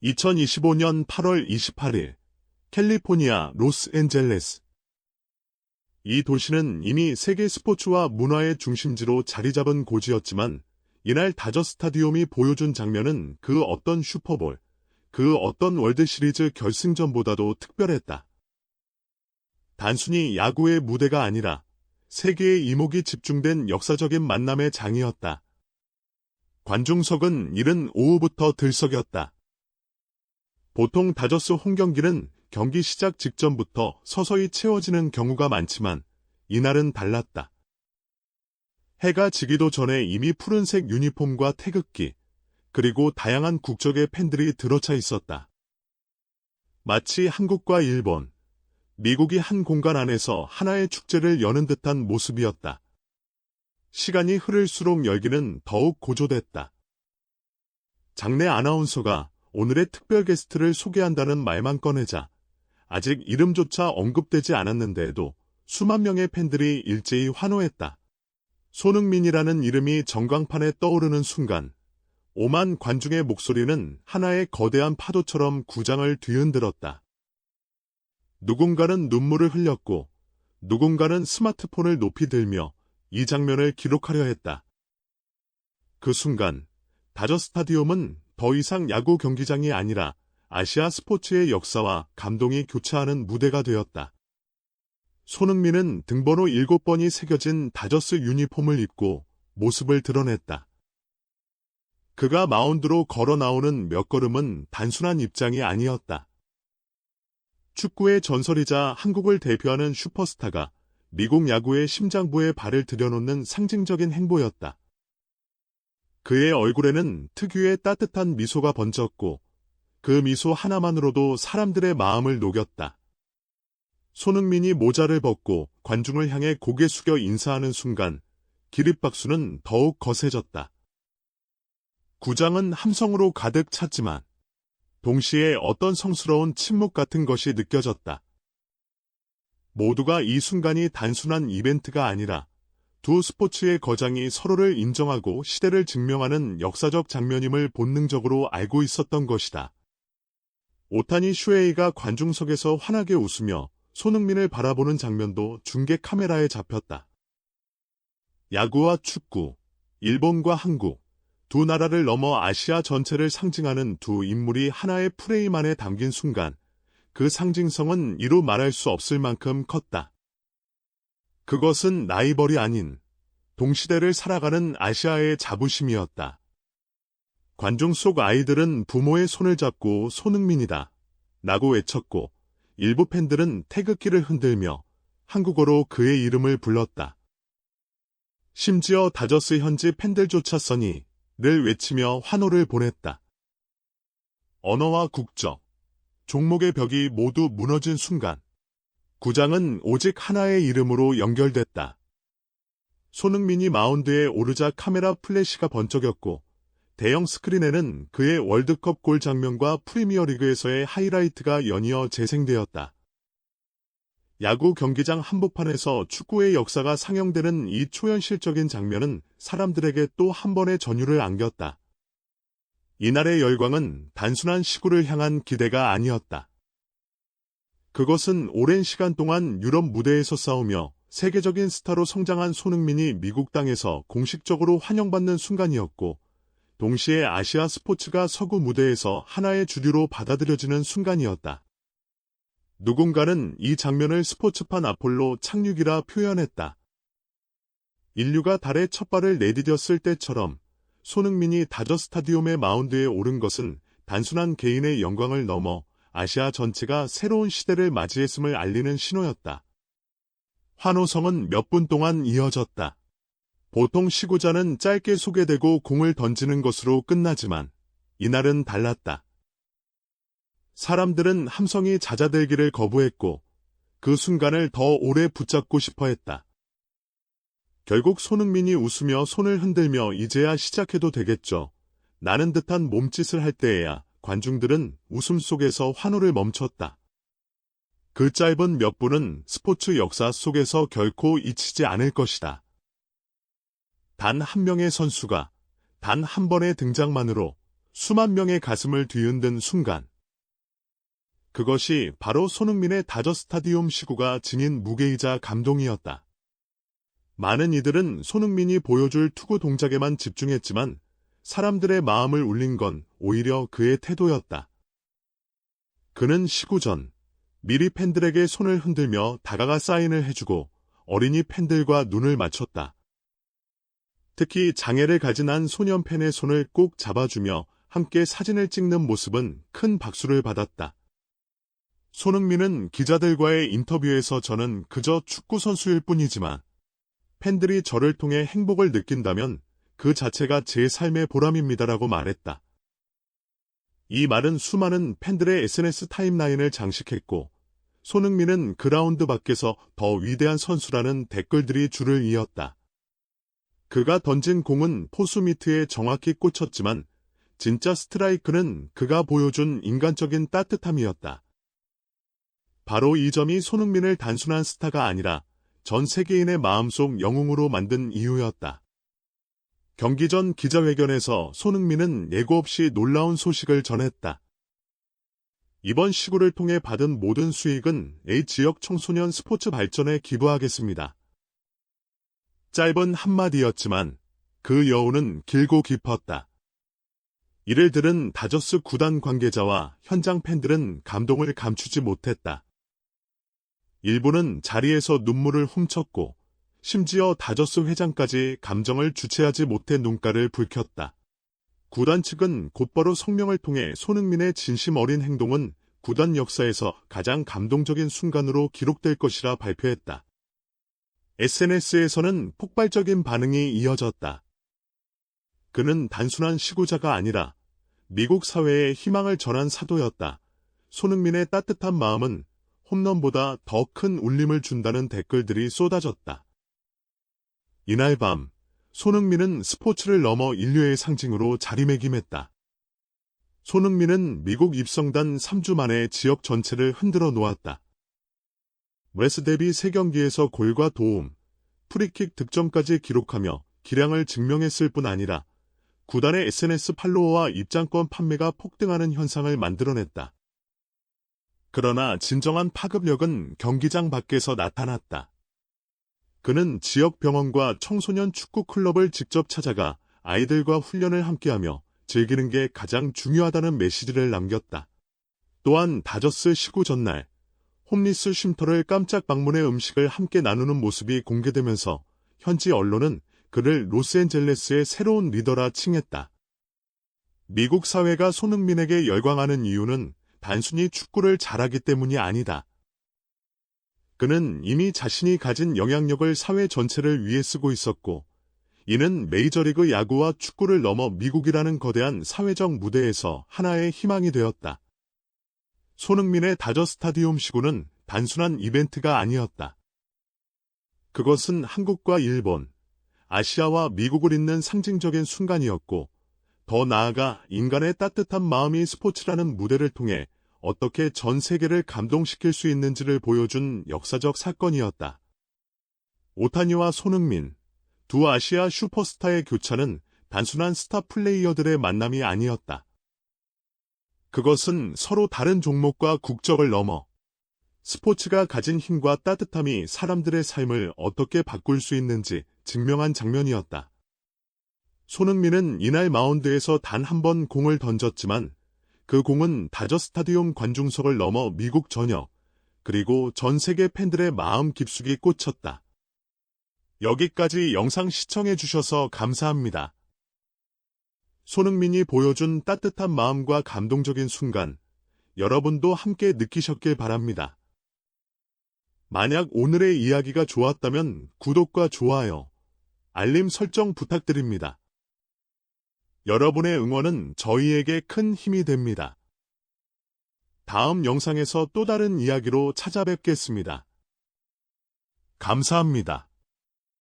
2025년 8월 28일, 캘리포니아 로스앤젤레스. 이 도시는 이미 세계 스포츠와 문화의 중심지로 자리 잡은 고지였지만 이날 다저 스타디움이 보여준 장면은 그 어떤 슈퍼볼, 그 어떤 월드시리즈 결승전보다도 특별했다. 단순히 야구의 무대가 아니라 세계의 이목이 집중된 역사적인 만남의 장이었다. 관중석은 이른 오후부터 들썩였다. 보통 다저스 홈경기는 경기 시작 직전부터 서서히 채워지는 경우가 많지만 이날은 달랐다. 해가 지기도 전에 이미 푸른색 유니폼과 태극기, 그리고 다양한 국적의 팬들이 들어차 있었다. 마치 한국과 일본, 미국이 한 공간 안에서 하나의 축제를 여는 듯한 모습이었다. 시간이 흐를수록 열기는 더욱 고조됐다. 장내 아나운서가 오늘의 특별 게스트를 소개한다는 말만 꺼내자 아직 이름조차 언급되지 않았는데도 수만 명의 팬들이 일제히 환호했다. 손흥민이라는 이름이 전광판에 떠오르는 순간 오만 관중의 목소리는 하나의 거대한 파도처럼 구장을 뒤흔들었다. 누군가는 눈물을 흘렸고 누군가는 스마트폰을 높이 들며 이 장면을 기록하려 했다. 그 순간 다저 스타디움은 더 이상 야구 경기장이 아니라 아시아 스포츠의 역사와 감동이 교차하는 무대가 되었다. 손흥민은 등번호 7번이 새겨진 다저스 유니폼을 입고 모습을 드러냈다. 그가 마운드로 걸어 나오는 몇 걸음은 단순한 입장이 아니었다. 축구의 전설이자 한국을 대표하는 슈퍼스타가 미국 야구의 심장부에 발을 들여놓는 상징적인 행보였다. 그의 얼굴에는 특유의 따뜻한 미소가 번졌고 그 미소 하나만으로도 사람들의 마음을 녹였다. 손흥민이 모자를 벗고 관중을 향해 고개 숙여 인사하는 순간 기립박수는 더욱 거세졌다. 구장은 함성으로 가득 찼지만 동시에 어떤 성스러운 침묵 같은 것이 느껴졌다. 모두가 이 순간이 단순한 이벤트가 아니라 두 스포츠의 거장이 서로를 인정하고 시대를 증명하는 역사적 장면임을 본능적으로 알고 있었던 것이다. 오타니 슈에이가 관중석에서 환하게 웃으며 손흥민을 바라보는 장면도 중계 카메라에 잡혔다. 야구와 축구, 일본과 한국, 두 나라를 넘어 아시아 전체를 상징하는 두 인물이 하나의 프레임 안에 담긴 순간 그 상징성은 이루 말할 수 없을 만큼 컸다. 그것은 라이벌이 아닌 동시대를 살아가는 아시아의 자부심이었다. 관중 속 아이들은 부모의 손을 잡고 손흥민이다 라고 외쳤고 일부 팬들은 태극기를 흔들며 한국어로 그의 이름을 불렀다. 심지어 다저스 현지 팬들조차 써니를 외치며 환호를 보냈다. 언어와 국적, 종목의 벽이 모두 무너진 순간 구장은 오직 하나의 이름으로 연결됐다. 손흥민이 마운드에 오르자 카메라 플래시가 번쩍였고 대형 스크린에는 그의 월드컵 골 장면과 프리미어리그에서의 하이라이트가 연이어 재생되었다. 야구 경기장 한복판에서 축구의 역사가 상영되는 이 초현실적인 장면은 사람들에게 또 한 번의 전율을 안겼다. 이날의 열광은 단순한 시구를 향한 기대가 아니었다. 그것은 오랜 시간 동안 유럽 무대에서 싸우며 세계적인 스타로 성장한 손흥민이 미국 땅에서 공식적으로 환영받는 순간이었고 동시에 아시아 스포츠가 서구 무대에서 하나의 주류로 받아들여지는 순간이었다. 누군가는 이 장면을 스포츠판 아폴로 착륙이라 표현했다. 인류가 달에 첫 발을 내디뎠을 때처럼 손흥민이 다저 스타디움의 마운드에 오른 것은 단순한 개인의 영광을 넘어 아시아 전체가 새로운 시대를 맞이했음을 알리는 신호였다. 환호성은 몇 분 동안 이어졌다. 보통 시구자는 짧게 소개되고 공을 던지는 것으로 끝나지만 이날은 달랐다. 사람들은 함성이 잦아들기를 거부했고 그 순간을 더 오래 붙잡고 싶어 했다. 결국 손흥민이 웃으며 손을 흔들며 이제야 시작해도 되겠죠. 나는 듯한 몸짓을 할 때에야 관중들은 웃음 속에서 환호를 멈췄다. 그 짧은 몇 분은 스포츠 역사 속에서 결코 잊히지 않을 것이다. 단 한 명의 선수가 단 한 번의 등장만으로 수만 명의 가슴을 뒤흔든 순간. 그것이 바로 손흥민의 다저 스타디움 시구가 지닌 무게이자 감동이었다. 많은 이들은 손흥민이 보여줄 투구 동작에만 집중했지만 사람들의 마음을 울린 건 오히려 그의 태도였다. 그는 시구 전 미리 팬들에게 손을 흔들며 다가가 사인을 해주고 어린이 팬들과 눈을 맞췄다. 특히 장애를 가진 한 소년 팬의 손을 꼭 잡아주며 함께 사진을 찍는 모습은 큰 박수를 받았다. 손흥민은 기자들과의 인터뷰에서 저는 그저 축구 선수일 뿐이지만 팬들이 저를 통해 행복을 느낀다면 그 자체가 제 삶의 보람입니다라고 말했다. 이 말은 수많은 팬들의 SNS 타임라인을 장식했고 손흥민은 그라운드 밖에서 더 위대한 선수라는 댓글들이 줄을 이었다. 그가 던진 공은 포수 미트에 정확히 꽂혔지만 진짜 스트라이크는 그가 보여준 인간적인 따뜻함이었다. 바로 이 점이 손흥민을 단순한 스타가 아니라 전 세계인의 마음속 영웅으로 만든 이유였다. 경기 전 기자회견에서 손흥민은 예고 없이 놀라운 소식을 전했다. 이번 시구를 통해 받은 모든 수익은 A지역 청소년 스포츠 발전에 기부하겠습니다. 짧은 한마디였지만 그 여운은 길고 깊었다. 이를 들은 다저스 구단 관계자와 현장 팬들은 감동을 감추지 못했다. 일부는 자리에서 눈물을 훔쳤고 심지어 다저스 회장까지 감정을 주체하지 못해 눈가를 붉혔다. 구단 측은 곧바로 성명을 통해 손흥민의 진심 어린 행동은 구단 역사에서 가장 감동적인 순간으로 기록될 것이라 발표했다. SNS에서는 폭발적인 반응이 이어졌다. 그는 단순한 시구자가 아니라 미국 사회에 희망을 전한 사도였다. 손흥민의 따뜻한 마음은 홈런보다 더 큰 울림을 준다는 댓글들이 쏟아졌다. 이날 밤, 손흥민은 스포츠를 넘어 인류의 상징으로 자리매김했다. 손흥민은 미국 입성단 3주 만에 지역 전체를 흔들어 놓았다. 웨스 데비 3경기에서 골과 도움, 프리킥 득점까지 기록하며 기량을 증명했을 뿐 아니라 구단의 SNS 팔로워와 입장권 판매가 폭등하는 현상을 만들어냈다. 그러나 진정한 파급력은 경기장 밖에서 나타났다. 그는 지역 병원과 청소년 축구 클럽을 직접 찾아가 아이들과 훈련을 함께하며 즐기는 게 가장 중요하다는 메시지를 남겼다. 또한 다저스 시구 전날, 홈리스 쉼터를 깜짝 방문해 음식을 함께 나누는 모습이 공개되면서 현지 언론은 그를 로스앤젤레스의 새로운 리더라 칭했다. 미국 사회가 손흥민에게 열광하는 이유는 단순히 축구를 잘하기 때문이 아니다. 그는 이미 자신이 가진 영향력을 사회 전체를 위해 쓰고 있었고, 이는 메이저리그 야구와 축구를 넘어 미국이라는 거대한 사회적 무대에서 하나의 희망이 되었다. 손흥민의 다저 스타디움 시구는 단순한 이벤트가 아니었다. 그것은 한국과 일본, 아시아와 미국을 잇는 상징적인 순간이었고, 더 나아가 인간의 따뜻한 마음이 스포츠라는 무대를 통해 어떻게 전 세계를 감동시킬 수 있는지를 보여준 역사적 사건이었다. 오타니와 손흥민, 두 아시아 슈퍼스타의 교차는 단순한 스타 플레이어들의 만남이 아니었다. 그것은 서로 다른 종목과 국적을 넘어 스포츠가 가진 힘과 따뜻함이 사람들의 삶을 어떻게 바꿀 수 있는지 증명한 장면이었다. 손흥민은 이날 마운드에서 단 한 번 공을 던졌지만 그 공은 다저 스타디움 관중석을 넘어 미국 전역, 그리고 전 세계 팬들의 마음 깊숙이 꽂혔다. 여기까지 영상 시청해 주셔서 감사합니다. 손흥민이 보여준 따뜻한 마음과 감동적인 순간, 여러분도 함께 느끼셨길 바랍니다. 만약 오늘의 이야기가 좋았다면 구독과 좋아요, 알림 설정 부탁드립니다. 여러분의 응원은 저희에게 큰 힘이 됩니다. 다음 영상에서 또 다른 이야기로 찾아뵙겠습니다. 감사합니다.